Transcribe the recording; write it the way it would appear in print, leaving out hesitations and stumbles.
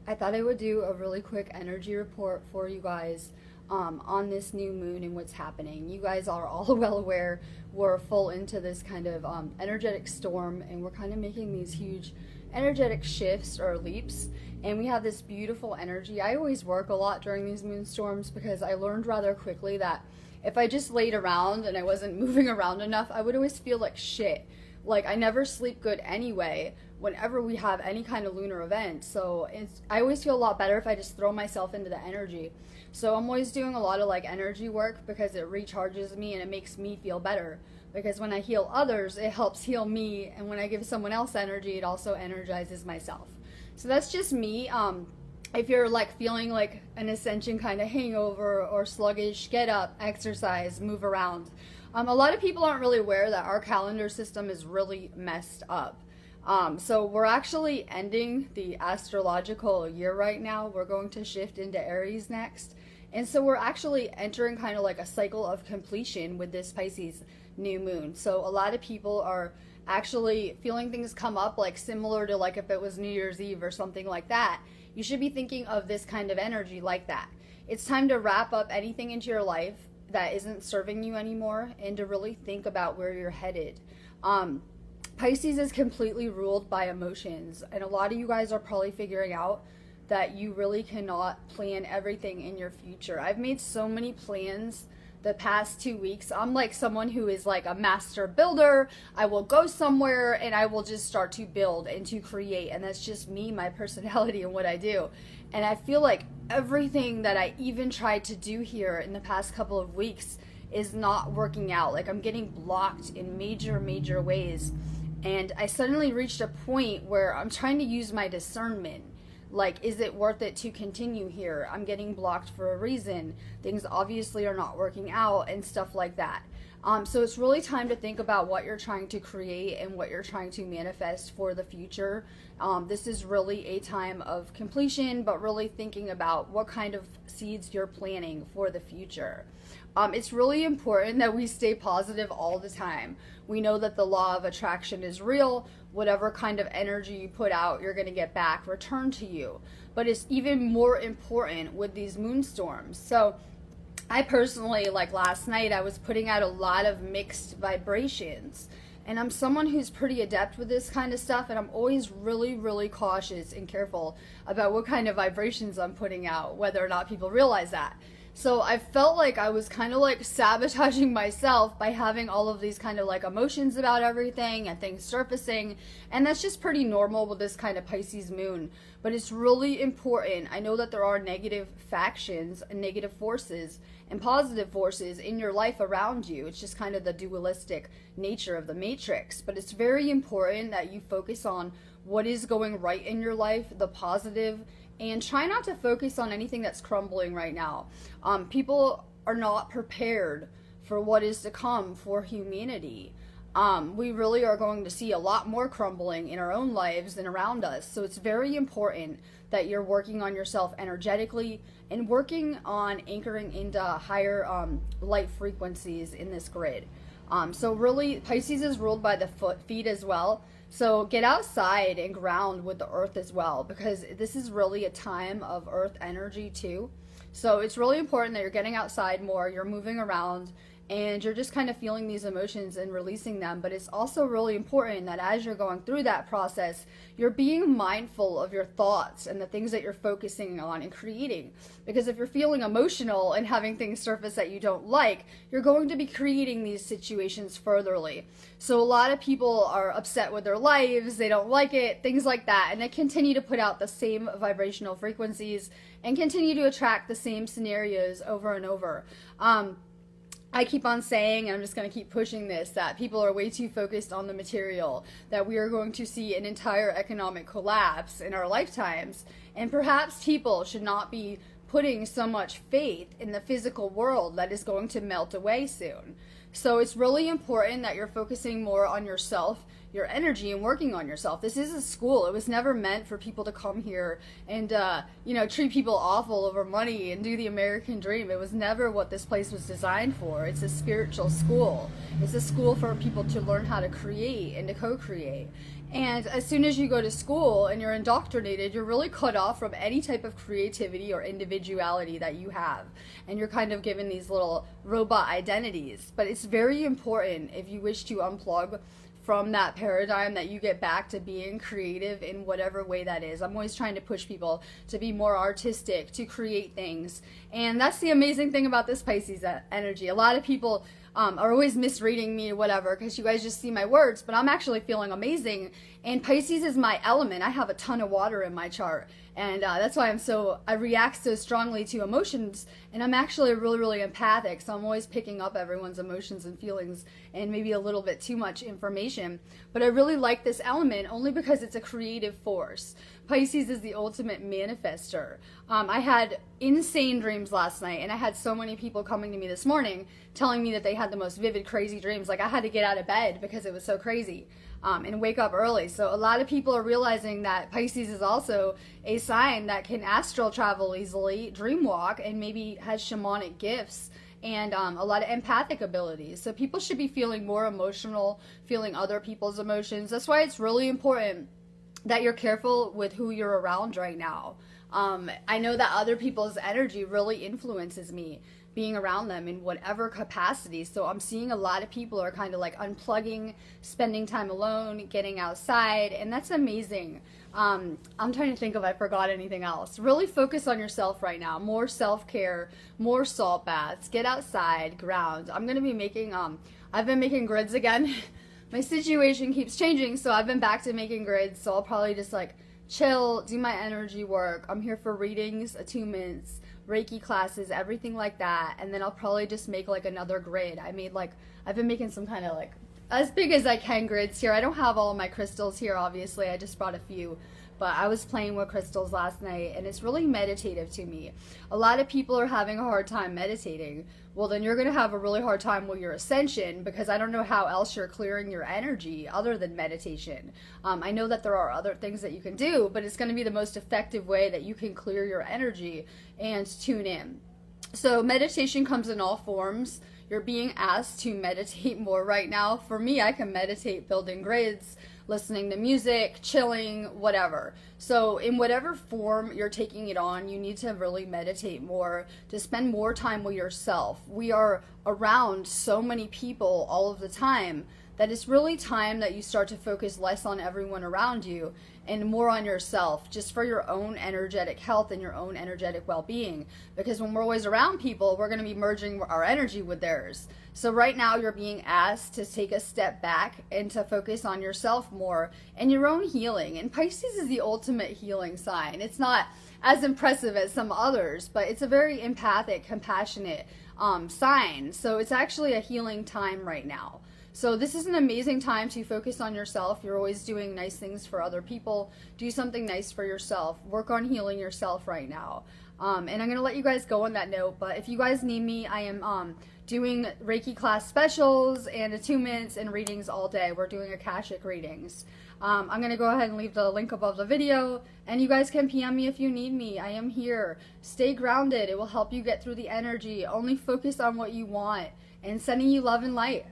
I thought I would do a really quick energy report for you guys on this new moon and what's happening. You guys are all well aware we're full into this kind of energetic storm, and we're kind of making these huge energetic shifts or leaps, and we have this beautiful energy. I always work a lot during these moon storms because I learned rather quickly that if I just laid around and I wasn't moving around enough, I would always feel like shit. Like, I never sleep good anyway whenever we have any kind of lunar event. So I always feel a lot better if I just throw myself into the energy. So I'm always doing a lot of like energy work because it recharges me and it makes me feel better. Because when I heal others, it helps heal me. And when I give someone else energy, it also energizes myself. So that's just me. If you're like feeling like an ascension kind of hangover or sluggish, get up, exercise, move around. A lot of people aren't really aware that our calendar system is really messed up. So we're actually ending the astrological year right now. We're going to shift into Aries next. And so we're actually entering kind of like a cycle of completion with this Pisces new moon. So a lot of people are actually feeling things come up like similar to like if it was New Year's Eve or something like that. You should be thinking of this kind of energy like that. It's time to wrap up anything into your life that isn't serving you anymore and to really think about where you're headed. Pisces is completely ruled by emotions, and a lot of you guys are probably figuring out that you really cannot plan everything in your future. I've made so many plans the past 2 weeks. I'm like someone who is like a master builder. I will go somewhere and I will just start to build and to create, and that's just me, my personality, and what I do. And I feel like everything that I even tried to do here in the past couple of weeks is not working out. Like, I'm getting blocked in major ways. And I suddenly reached a point where I'm trying to use my discernment. Like, is it worth it to continue here? I'm getting blocked for a reason. Things obviously are not working out and stuff like that. So it's really time to think about what you're trying to create and what you're trying to manifest for the future. This is really a time of completion, but really thinking about what kind of seeds you're planting for the future. It's really important that we stay positive all the time. We know that the law of attraction is real. Whatever kind of energy you put out, you're going to get back returned to you. But it's even more important with these moon storms. So I personally, like last night, I was putting out a lot of mixed vibrations. And I'm someone who's pretty adept with this kind of stuff, and I'm always really cautious and careful about what kind of vibrations I'm putting out, whether or not people realize that. So I felt like I was kind of like sabotaging myself by having all of these kind of like emotions about everything and things surfacing. And that's just pretty normal with this kind of Pisces moon. But it's really important. I know that there are negative factions and negative forces and positive forces in your life around you. It's just kind of the dualistic nature of the matrix. But it's very important that you focus on what is going right in your life, the positive, and try not to focus on anything that's crumbling right now. People are not prepared for what is to come for humanity. We really are going to see a lot more crumbling in our own lives and around us. So it's very important that you're working on yourself energetically and working on anchoring into higher light frequencies in this grid. So really, Pisces is ruled by the feet as well. So get outside and ground with the earth as well, because this is really a time of earth energy too. So it's really important that you're getting outside more, you're moving around, and you're just kind of feeling these emotions and releasing them. But it's also really important that as you're going through that process, you're being mindful of your thoughts and the things that you're focusing on and creating. Because if you're feeling emotional and having things surface that you don't like, you're going to be creating these situations furtherly. So a lot of people are upset with their lives, they don't like it, things like that, and they continue to put out the same vibrational frequencies and continue to attract the same scenarios over and over. I keep on saying, and I'm just going to keep pushing this, that people are way too focused on the material, that we are going to see an entire economic collapse in our lifetimes, and perhaps people should not be putting so much faith in the physical world that is going to melt away soon. So it's really important that you're focusing more on yourself, your energy, and working on yourself. This is a school. It was never meant for people to come here and, treat people awful over money and do the American dream. It was never what this place was designed for. It's a spiritual school. It's a school for people to learn how to create and to co-create. And as soon as you go to school and you're indoctrinated, you're really cut off from any type of creativity or individuality that you have. And you're kind of given these little robot identities. But it's very important, if you wish to unplug from that paradigm, that you get back to being creative in whatever way that is. I'm always trying to push people to be more artistic, to create things. And that's the amazing thing about this Pisces energy. A lot of people are always misreading me or whatever, because you guys just see my words, but I'm actually feeling amazing. And Pisces is my element. I have a ton of water in my chart, and that's why I react so strongly to emotions, and I'm actually really, really empathic, so I'm always picking up everyone's emotions and feelings, and maybe a little bit too much information. But I really like this element only because it's a creative force. Pisces is the ultimate manifester. I had insane dreams last night, and I had so many people coming to me this morning telling me that they had the most vivid, crazy dreams. Like, I had to get out of bed because it was so crazy, and wake up early. So a lot of people are realizing that Pisces is also a sign that can astral travel easily, dream walk, and maybe has shamanic gifts, and a lot of empathic abilities. So people should be feeling more emotional, feeling other people's emotions. That's why it's really important that you're careful with who you're around right now. I know that other people's energy really influences me, being around them in whatever capacity. So I'm seeing a lot of people are kind of like unplugging, spending time alone, getting outside, and that's amazing. I'm trying to think if I forgot anything else. Really focus on yourself right now. More self-care, more salt baths, get outside, ground. I'm going to be making, I've been making grids again. My situation keeps changing, so I've been back to making grids, so I'll probably just like chill, do my energy work. I'm here for readings, attunements, Reiki classes, everything like that, and then I'll probably just make like another grid. I've been making some kind of like as big as I can grids here. I don't have all of my crystals here, obviously. I just brought a few, but I was playing with crystals last night, and it's really meditative to me. A lot of people are having a hard time meditating. Well, then you're going to have a really hard time with your ascension, because I don't know how else you're clearing your energy other than meditation. I know that there are other things that you can do, but it's going to be the most effective way that you can clear your energy and tune in. So meditation comes in all forms. You're being asked to meditate more right now. For me, I can meditate building grids, listening to music, chilling, whatever. So in whatever form you're taking it on, you need to really meditate more, to spend more time with yourself. We are around so many people all of the time that it's really time that you start to focus less on everyone around you and more on yourself, just for your own energetic health and your own energetic well-being. Because when we're always around people, we're going to be merging our energy with theirs. So right now you're being asked to take a step back and to focus on yourself more and your own healing. And Pisces is the ultimate healing sign. It's not as impressive as some others, but it's a very empathic, compassionate sign. So it's actually a healing time right now. So this is an amazing time to focus on yourself. You're always doing nice things for other people. Do something nice for yourself. Work on healing yourself right now. And I'm going to let you guys go on that note. But if you guys need me, I am doing Reiki class specials and attunements and readings all day. We're doing Akashic readings. I'm going to go ahead and leave the link above the video. And you guys can PM me if you need me. I am here. Stay grounded. It will help you get through the energy. Only focus on what you want. And sending you love and light.